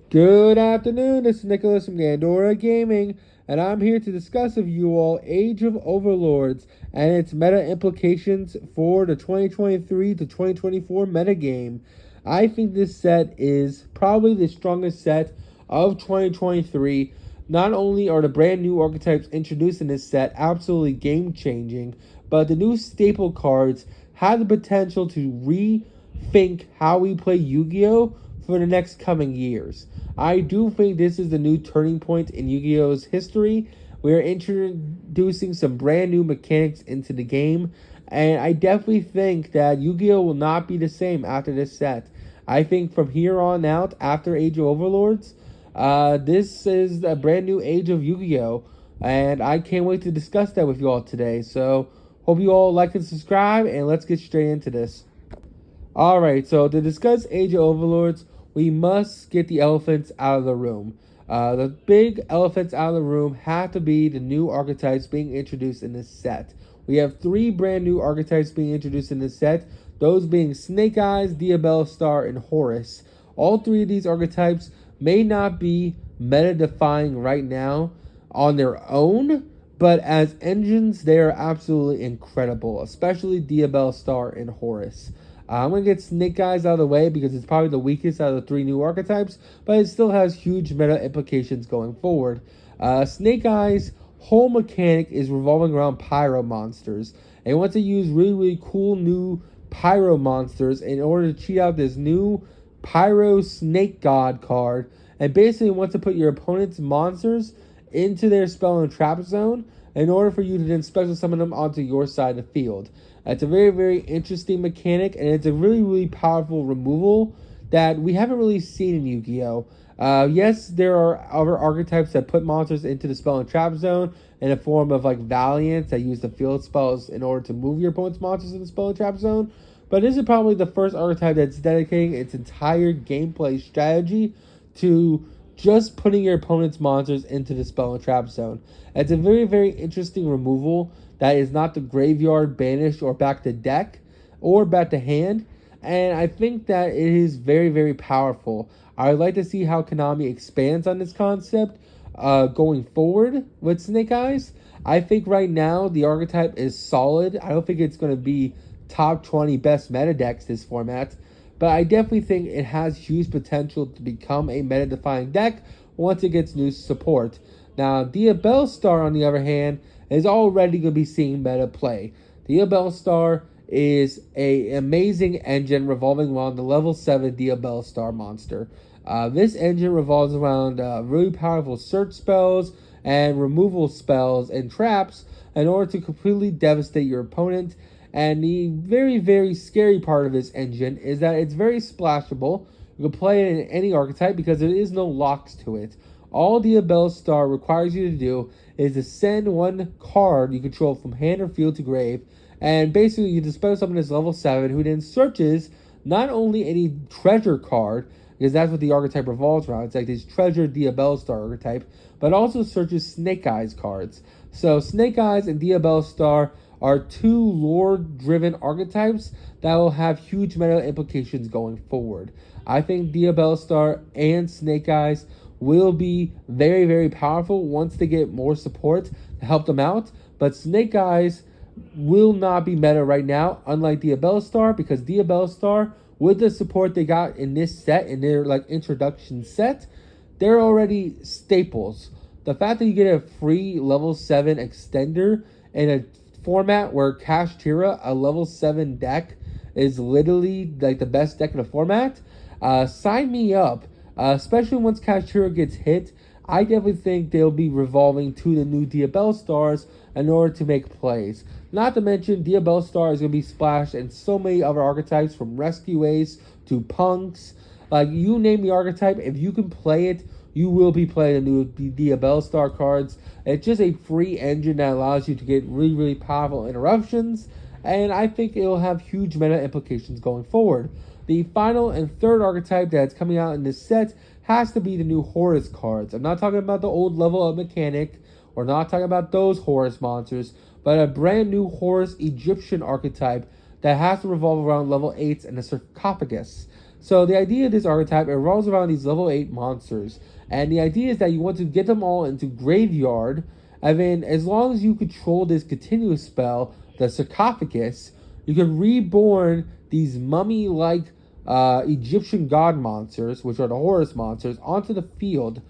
Good afternoon, this is Nicholas from Gandora Gaming, and I'm here to discuss with you all Age of Overlords and its meta implications for the 2023 to 2024 metagame. I think this set is probably the strongest set of 2023. Not only are the brand new archetypes introduced in this set absolutely game changing, but the new staple cards have the potential to rethink how we play Yu-Gi-Oh! For the next coming years. I do think this is the new turning point in Yu-Gi-Oh's history. We are introducing some brand new mechanics into the game, and I definitely think that Yu-Gi-Oh will not be the same after this set. I think from here on out, after Age of Overlords, this is a brand new age of Yu-Gi-Oh, and I can't wait to discuss that with you all today. So, hope you all like and subscribe, and let's get straight into this. Alright, so to discuss Age of Overlords, we must get the elephants out of the room. The big elephants out of the room have to be the new archetypes being introduced in this set. We have 3 brand new archetypes being introduced in this set, those being Snake Eyes, Diabellstar, and Horus. All 3 of these archetypes may not be meta-defying right now on their own, but as engines, they are absolutely incredible, especially Diabellstar and Horus. I'm going to get Snake Eyes out of the way because it's probably the weakest out of the 3 new archetypes, but it still has huge meta implications going forward. Snake Eyes' whole mechanic is revolving around pyro monsters. And wants to use really cool new pyro monsters in order to cheat out this new Pyro Snake God card. And basically wants to put your opponent's monsters into their spell and trap zone in order for you to then special summon them onto your side of the field. It's a very interesting mechanic, and it's a really powerful removal that we haven't really seen in Yu-Gi-Oh! Yes, there are other archetypes that put monsters into the spell and trap zone in a form of like Valiant that use the field spells in order to move your opponent's monsters in the spell and trap zone. But this is probably the first archetype that's dedicating its entire gameplay strategy to just putting your opponent's monsters into the spell and trap zone. It's a very interesting removal that is not the graveyard, banish, or back to deck, or back to hand. And I think that it is very powerful. I would like to see how Konami expands on this concept going forward with Snake Eyes. I think right now the archetype is solid. I don't think it's going to be top 20 best meta decks this format. But I definitely think it has huge potential to become a meta-defying deck once it gets new support. Now, Diabellstar, on the other hand, is already going to be seeing meta play. Diabellstar is an amazing engine revolving around the level 7 Diabellstar monster. This engine revolves around really powerful search spells and removal spells and traps in order to completely devastate your opponent. And the very scary part of this engine is that it's very splashable. You can play it in any archetype because there is no locks to it. All Diabellstar requires you to do is to send one card you control from hand or field to grave, and basically you dispose someone as level 7 who then searches not only any treasure card, because that's what the archetype revolves around, it's like this treasure Diabellstar archetype, but also searches Snake Eyes cards. So Snake Eyes and Diabellstar are 2 lore-driven archetypes that will have huge meta implications going forward. I think Diabellstar and Snake Eyes will be very powerful once they get more support to help them out, but Snake Eyes will not be meta right now, unlike Diabellstar, because Diabellstar, with the support they got in this set, in their like introduction set, they're already staples. The fact that you get a free level 7 extender in a format where Kashtira, a level 7 deck, is literally like the best deck in the format, sign me up. Especially once Kashtira gets hit, I definitely think they'll be revolving to the new Diabellstars in order to make plays. Not to mention, Diabellstar is going to be splashed in so many other archetypes, from Rescue Ace to Punks. Like, you name the archetype, if you can play it, you will be playing the new Diabellstar cards. It's just a free engine that allows you to get really powerful interruptions, and I think it will have huge meta implications going forward. The final and third archetype that's coming out in this set has to be the new Horus cards. I'm not talking about the old level up mechanic. We're not talking about those Horus monsters, but a brand new Horus Egyptian archetype that has to revolve around level 8s and a sarcophagus. So the idea of this archetype revolves around these level 8 monsters. And the idea is that you want to get them all into graveyard. And then as long as you control this continuous spell, the sarcophagus, you can reborn these mummy-like Egyptian god monsters, which are the Horus monsters, onto the field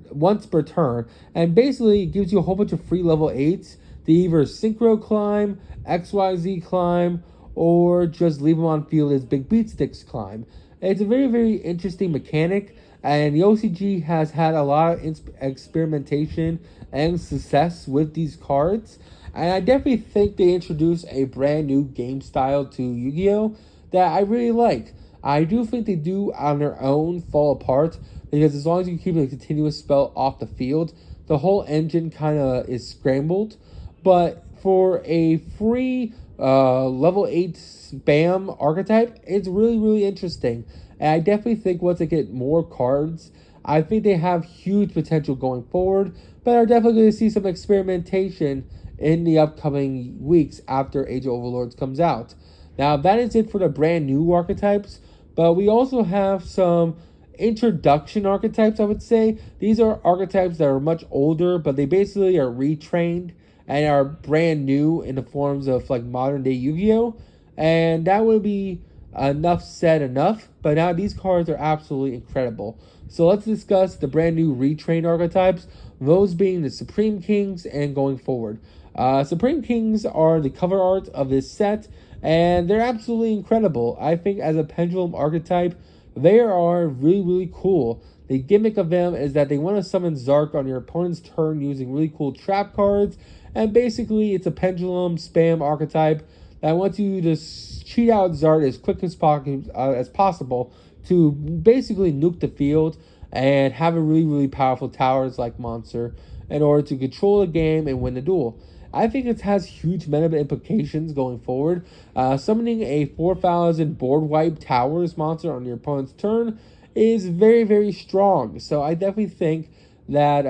once per turn, and basically it gives you a whole bunch of free level 8s to either synchro climb, XYZ climb, or just leave them on field as big beat sticks climb. It's a very, very interesting mechanic, and the OCG has had a lot of experimentation and success with these cards. And I definitely think they introduced a brand new game style to Yu-Gi-Oh! That I really like. I do think they do on their own fall apart, because as long as you keep a continuous spell off the field, the whole engine kind of is scrambled. But for a free level 8 spam archetype, it's really, really interesting. And I definitely think once they get more cards, I think they have huge potential going forward, but are definitely going to see some experimentation in the upcoming weeks after Age of Overlords comes out. Now, that is it for the brand new archetypes, but we also have some introduction archetypes, I would say. These are archetypes that are much older, but they basically are retrained and are brand new in the forms of like modern day Yu-Gi-Oh! And that would be enough said enough, but now these cards are absolutely incredible. So let's discuss the brand new retrained archetypes, those being the Supreme Kings and going forward. Supreme Kings are the cover art of this set, and they're absolutely incredible. I think as a pendulum archetype, they are really, really cool. The gimmick of them is that they want to summon Zark on your opponent's turn using really cool trap cards, and basically it's a pendulum spam archetype that wants you to cheat out Zark as quick as possible to basically nuke the field and have a really, really powerful towers-like monster in order to control the game and win the duel. I think it has huge meta implications going forward. Summoning a 4,000 board wipe towers monster on your opponent's turn is very, very strong. So I definitely think that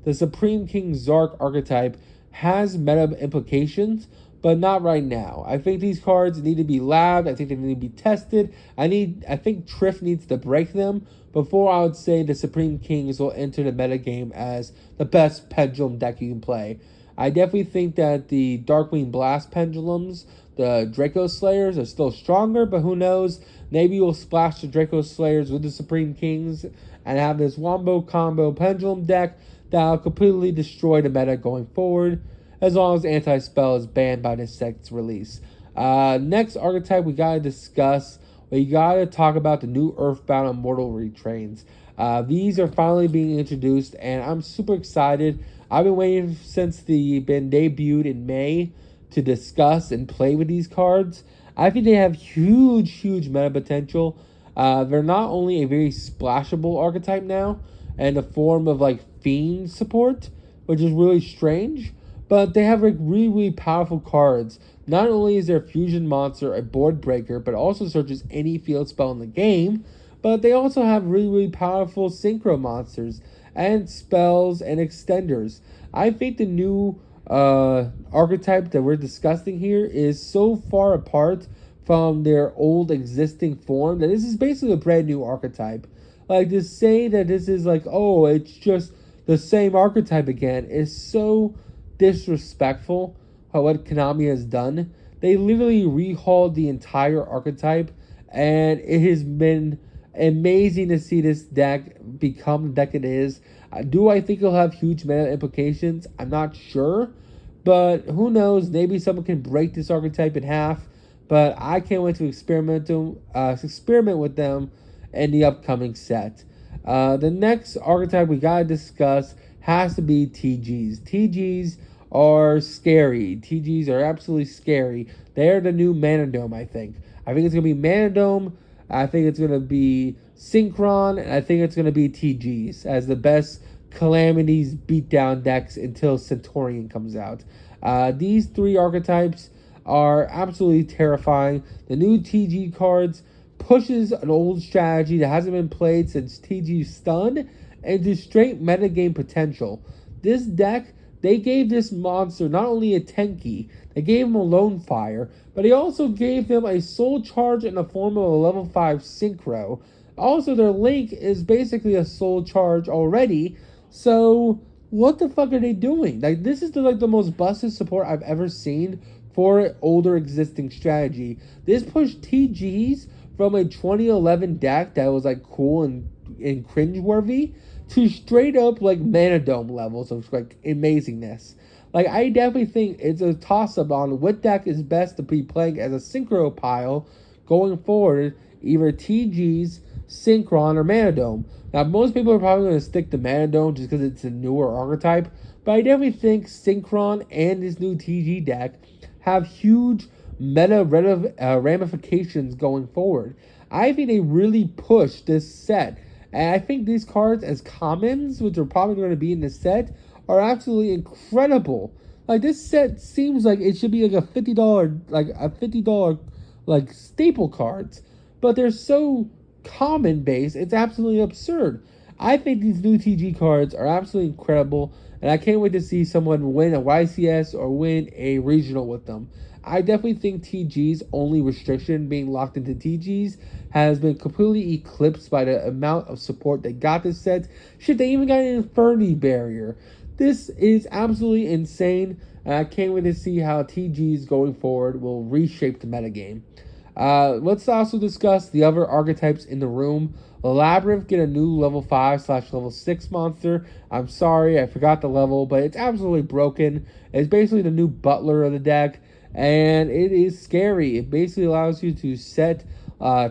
the Supreme King Zark archetype has meta implications, but not right now. I think these cards need to be labbed. I think they need to be tested. I think Triff needs to break them before I would say the Supreme Kings will enter the metagame as the best pendulum deck you can play. I definitely think that the Darkwing Blast pendulums, the Draco Slayers, are still stronger, but who knows? Maybe you'll splash the Draco Slayers with the Supreme Kings and have this wombo combo pendulum deck that'll completely destroy the meta going forward, as long as Anti-Spell is banned by the set's release. Next archetype we gotta discuss, we gotta talk about the new Earthbound Immortal retrains. These are finally being introduced, and I'm super excited. I've been waiting since they've been debuted in May to discuss and play with these cards. I think they have huge, huge meta potential. They're not only a very splashable archetype now, in the form of like Fiend support, which is really strange, but they have like really, really powerful cards. Not only is their fusion monster a board breaker, but also searches any field spell in the game, but they also have really, really powerful synchro monsters and spells and extenders. I think the new archetype that we're discussing here is so far apart from their old existing form that this is basically a brand new archetype. Like, to say that this is like, oh, it's just the same archetype again is so disrespectful for what Konami has done. They literally rehauled the entire archetype, and it has been amazing to see this deck become the deck it is. Do I think it'll have huge meta implications? I'm not sure, but who knows? Maybe someone can break this archetype in half, but I can't wait to experiment with them in the upcoming set. The next archetype we gotta discuss has to be TGs. TGs are scary. TGs are absolutely scary. They're the new Manadome, I think. I think it's going to be Manadome. I think it's going to be Synchron. And I think it's going to be TGs as the best Calamities beatdown decks until Centaurian comes out. These three archetypes are absolutely terrifying. The new TG cards pushes an old strategy that hasn't been played since TG Stun into straight metagame potential. This deck they gave this monster not only a Tenki, they gave him a Lone Fire, but they also gave him a Soul Charge in the form of a level 5 Synchro. Also, their Link is basically a Soul Charge already, so what the fuck are they doing? Like, this is the most busted support I've ever seen for an older existing strategy. This pushed TGs from a 2011 deck that was like cool and cringeworthy to straight up like Mana Dome levels of like amazingness. Like, I definitely think it's a toss up on what deck is best to be playing as a synchro pile going forward, either TGs, Synchron, or Mana Dome. Now, most people are probably going to stick to Mana Dome just because it's a newer archetype, but I definitely think Synchron and this new TG deck have huge meta ramifications going forward. I think they really pushed this set, and I think these cards as commons, which are probably going to be in this set, are absolutely incredible. Like, this set seems like it should be like a $50 like staple cards, but they're so common base, it's absolutely absurd. I think these new TG cards are absolutely incredible, and I can't wait to see someone win a YCS or win a regional with them. I definitely think TG's only restriction, being locked into TGs, has been completely eclipsed by the amount of support they got this set. Shit, they even got an Infinity Barrier. This is absolutely insane, and I can't wait to see how TGs going forward will reshape the metagame. Let's also discuss the other archetypes in the room. Labyrinth get a new level 5/level 6 monster. I'm sorry, I forgot the level, but it's absolutely broken. It's basically the new butler of the deck, and it is scary. It basically allows you to set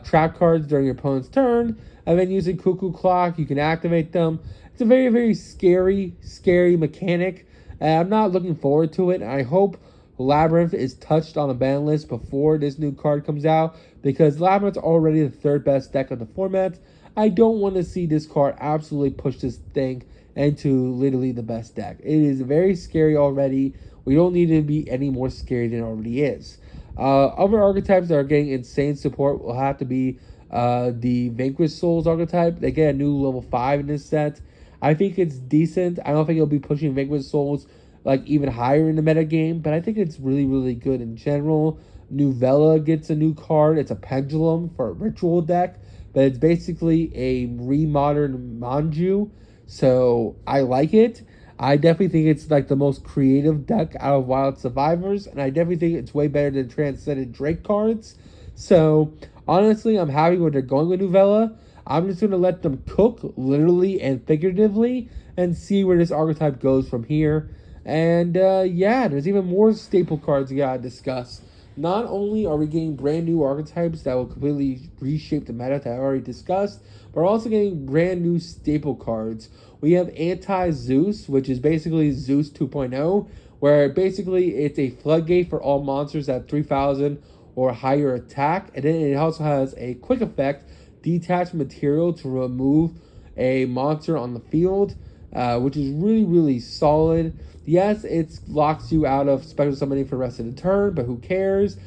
trap cards during your opponent's turn, and then using Cuckoo Clock, you can activate them. It's a very, very scary mechanic, and I'm not looking forward to it. I hope Labyrinth is touched on a ban list before this new card comes out, because Labyrinth's already the third best deck of the format. I don't want to see this card absolutely push this thing into literally the best deck. It is very scary already. We don't need to be any more scary than it already is. Other archetypes that are getting insane support will have to be the Vanquish Souls archetype. They get a new level 5 in this set. I think it's decent. I don't think it'll be pushing Vanquish Souls like even higher in the meta game, but I think it's really, really good in general. Novella gets a new card. It's a pendulum for a ritual deck, but it's basically a remodern Manju, so I like it. I definitely think it's like the most creative deck out of Wild Survivors, and I definitely think it's way better than Transcendent Drake cards. So honestly, I'm happy where they're going with Novella. I'm just going to let them cook, literally and figuratively, and see where this archetype goes from here. And yeah, there's even more staple cards we gotta discuss. Not only are we getting brand new archetypes that will completely reshape the meta that I already discussed, but we're also getting brand new staple cards. We have Anti-Zeus, which is basically Zeus 2.0, where basically it's a floodgate for all monsters at 3,000 or higher attack. And then it also has a quick effect, detach material to remove a monster on the field, which is really, really solid. Yes, it locks you out of special summoning for the rest of the turn, but who cares?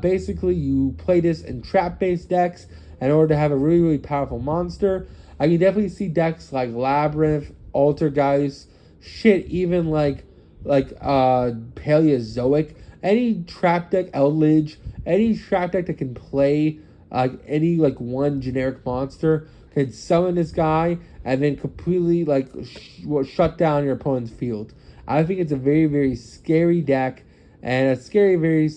Basically, you play this in trap-based decks in order to have a really, really powerful monster. I can definitely see decks like Labyrinth, Altergeist, shit, even like Paleozoic. Any trap deck, Eldritch, any trap deck that can play any like one generic monster can summon this guy and then completely like shut down your opponent's field. I think it's a very, very scary deck, and a scary,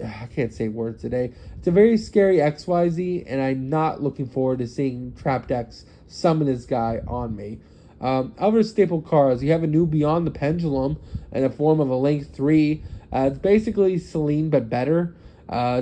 I can't say words today. It's a very scary XYZ, and I'm not looking forward to seeing trap decks summon this guy on me. Other staple cards, you have a new Beyond the Pendulum in the form of a Link 3. It's basically Celine, but better.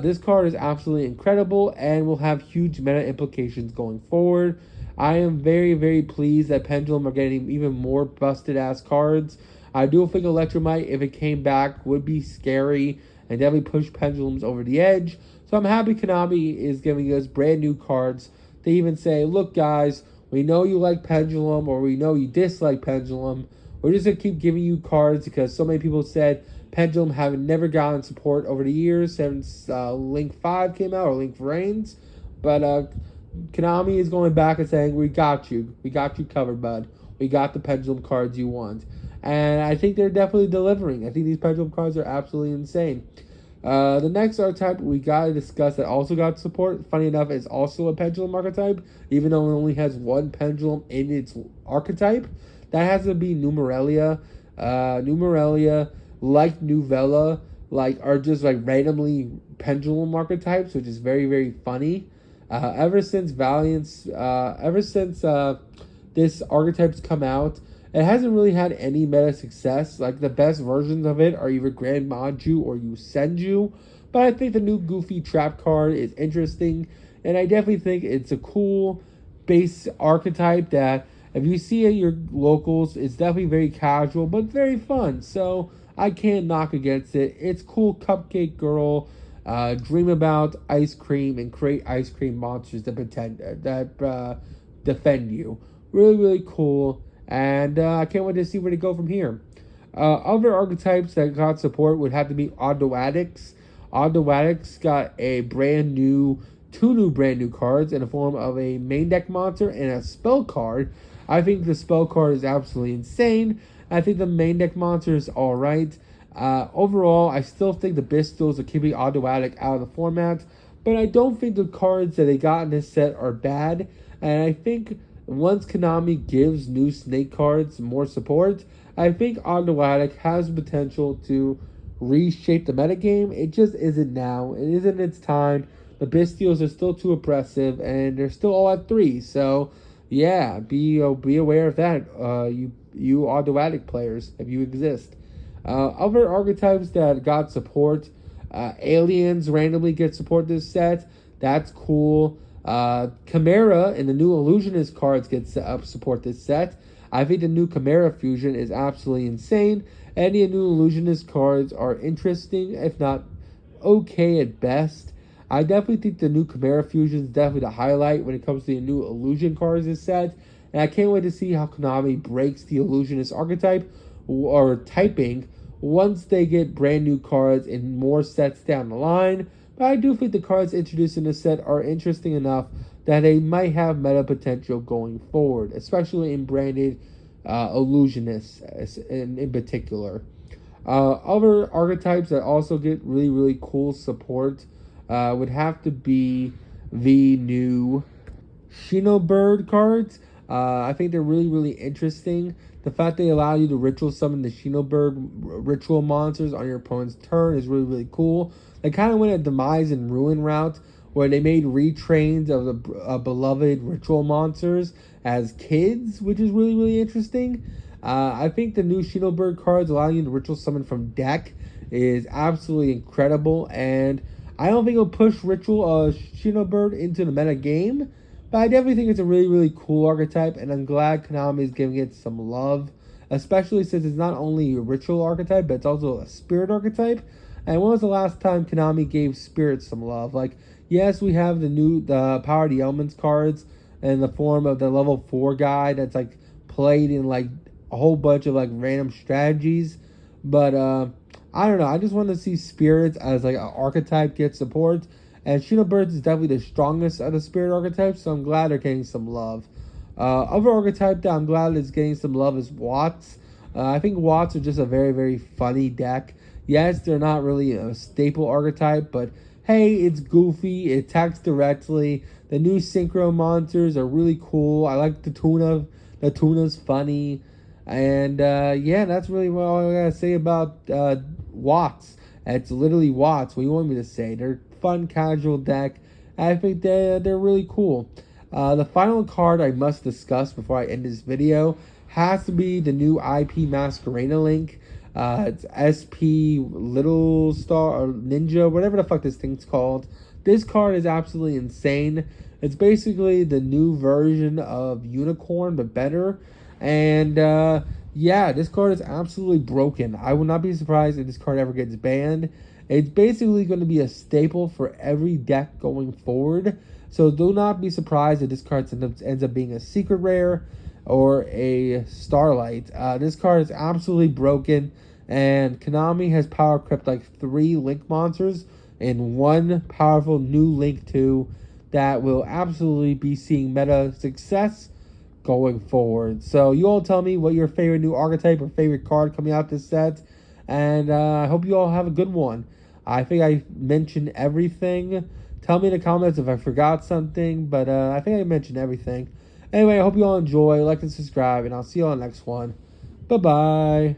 This card is absolutely incredible and will have huge meta implications going forward. I am very, very pleased that Pendulum are getting even more busted-ass cards. I do think Electromite, if it came back, would be scary and definitely push Pendulums over the edge. So I'm happy Konami is giving us brand new cards to even say, look guys, we know you like Pendulum, or we know you dislike Pendulum. We're just going to keep giving you cards because so many people said Pendulum have never gotten support over the years since Link 5 came out, or Link Reigns. But Konami is going back and saying, we got you. We got you covered, bud. We got the Pendulum cards you want. and I think they're definitely delivering. I think these pendulum cards are absolutely insane. The next archetype we gotta discuss that also got support, funny enough, is also a pendulum archetype, even though it only has one pendulum in its archetype. That has to be Numerelia. Numerelia, like Nuvella, are just randomly pendulum archetypes, which is very, very funny. Ever since this archetype's come out, it hasn't really had any meta success. The best versions of it are either Grand Maju or Yusenju. But I think the new Goofy Trap card is interesting, and I definitely think it's a cool base archetype that if you see at your locals, it's definitely very casual but very fun. So I can't knock against it. It's cool, cupcake girl. Dream about ice cream and create ice cream monsters that defend you. Really, really cool. And I can't wait to see where to go from here. Other archetypes that got support would have to be Autoadics. Autoadics got two new brand new cards in the form of a main deck monster and a spell card. I think the spell card is absolutely insane. I think the main deck monster is alright. Overall, I still think the Bistles are keeping Autoadic out of the format, but I don't think the cards that they got in this set are bad. And I think once Konami gives new Snake cards more support, I think Autoadic has potential to reshape the metagame. It just isn't now. It isn't its time. The Bestials are still too oppressive, and they're still all at 3. So, yeah, be aware of that, you Autoadic players, if you exist. Other archetypes that got support, Aliens randomly get support this set. That's cool. Chimera and the new Illusionist cards get support this set. I think the new Chimera fusion is absolutely insane. Any new Illusionist cards are interesting, if not okay at best. I definitely think the new Chimera fusion is definitely the highlight when it comes to the new Illusion cards this set. And I can't wait to see how Konami breaks the Illusionist archetype or typing once they get brand new cards in more sets down the line. But I do think the cards introduced in this set are interesting enough that they might have meta potential going forward, especially in branded Illusionists in particular. Other archetypes that also get really, really cool support would have to be the new Shinobird cards. I think they're really, really interesting. The fact they allow you to ritual summon the Shinobird ritual monsters on your opponent's turn is really, really cool. They kind of went a Demise and Ruin route where they made retrains of the beloved ritual monsters as kids, which is really, really interesting. I think the new Shinobird cards allowing you to ritual summon from deck is absolutely incredible, and I don't think it'll push ritual Shinobird into the meta game, but I definitely think it's a really, really cool archetype, and I'm glad Konami is giving it some love, especially since it's not only a ritual archetype, but it's also a spirit archetype. And when was the last time Konami gave spirits some love? Yes, we have the Power of the Elements cards in the form of the level 4 guy that's played in a whole bunch of random strategies, but I don't know. I just want to see spirits as an archetype get support. And Shinobirds is definitely the strongest of the spirit archetypes, so I'm glad they're getting some love. Other archetype that I'm glad is getting some love is Watts. I think Watts are just a very, very funny deck. Yes, they're not really a staple archetype, but hey, it's goofy, it attacks directly. The new Synchro monsters are really cool. I like the tuna. The tuna's funny. And yeah, that's really all I gotta say about Watts. It's literally Watts. What do you want me to say? They're fun, casual deck. I think they're really cool. The final card I must discuss before I end this video has to be the new IP Masquerena Link. It's SP Little Star or Ninja, whatever the fuck this thing's called. This card is absolutely insane. It's basically the new version of Unicorn, but better. And yeah, this card is absolutely broken. I would not be surprised if this card ever gets banned. It's basically going to be a staple for every deck going forward. So do not be surprised if this card ends up being a secret rare or a Starlight. This card is absolutely broken, and Konami has power crept 3 Link monsters and 1 powerful new Link 2 that will absolutely be seeing meta success going forward. So you all tell me what your favorite new archetype or favorite card coming out this set, and I hope you all have a good one. I think I mentioned everything. Tell me in the comments if I forgot something, but I think I mentioned everything. Anyway, I hope you all enjoy, like and subscribe, and I'll see you on the next one. Bye-bye.